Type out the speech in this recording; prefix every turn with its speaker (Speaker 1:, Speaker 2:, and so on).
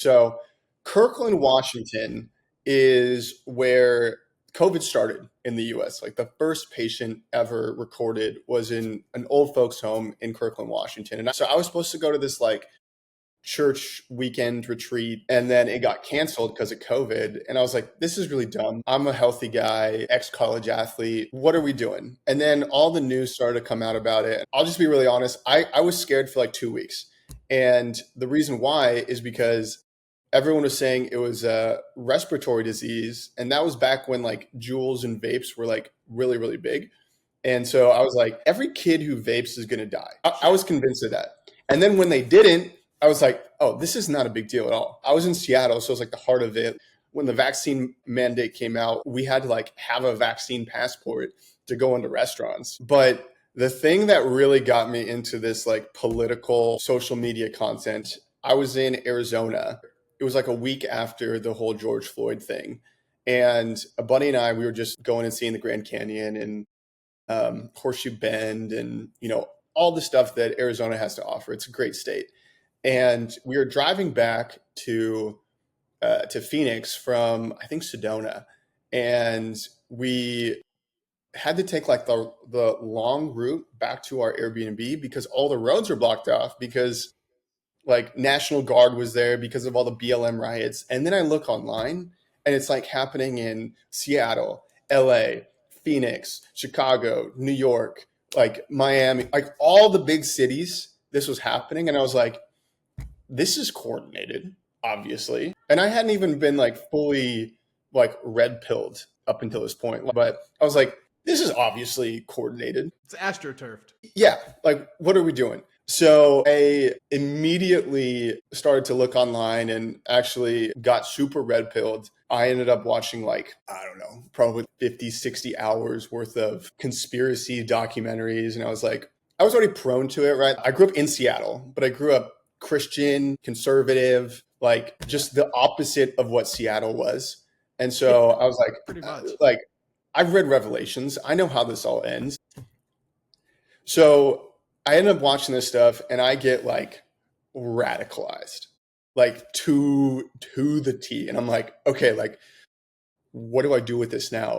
Speaker 1: So, Kirkland, Washington is where COVID started in the US. Like the first patient ever recorded was in an old folks home in Kirkland, Washington. And so I was supposed to go to this like church weekend retreat and then it got canceled because of COVID. And I was like, this is really dumb. I'm a healthy guy, ex college athlete. What are we doing? And then all the news started to come out about it. I'll just be really honest. I was scared for like 2 weeks. And the reason why is because everyone was saying it was a respiratory disease. And that was back when like Juuls and vapes were like really, really big. And so I was like, every kid who vapes is going to die. I was convinced of that. And then when they didn't, I was like, oh, this is not a big deal at all. I was in Seattle, so it was like the heart of it. When the vaccine mandate came out, we had to like have a vaccine passport to go into restaurants. But the thing that really got me into this like political social media content, I was in Arizona. It was like a week after the whole George Floyd thing. And a buddy and I, we were just going and seeing the Grand Canyon and Horseshoe Bend and, all the stuff that Arizona has to offer. It's a great state. And we were driving back to Phoenix from, I think, Sedona. And we had to take like the long route back to our Airbnb because all the roads were blocked off because like National Guard was there because of all the BLM riots. And then I look online and it's like happening in Seattle, LA, Phoenix, Chicago, New York, like Miami, like all the big cities. This was happening. And I was like, this is coordinated, obviously. And I hadn't even been like fully like red pilled up until this point. But I was like, this is obviously coordinated.
Speaker 2: It's astroturfed.
Speaker 1: Yeah. Like, what are we doing? So I immediately started to look online and actually got super red pilled. I ended up watching like, I don't know, probably 50, 60 hours worth of conspiracy documentaries. And I was like, I was already prone to it, right? I grew up in Seattle, but I grew up Christian, conservative, like just the opposite of what Seattle was. And so I was like,
Speaker 2: Pretty much.
Speaker 1: I've read Revelations. I know how this all ends. So I ended up watching this stuff and I get like radicalized, like to the T. And I'm like, okay, like, what do I do with this now?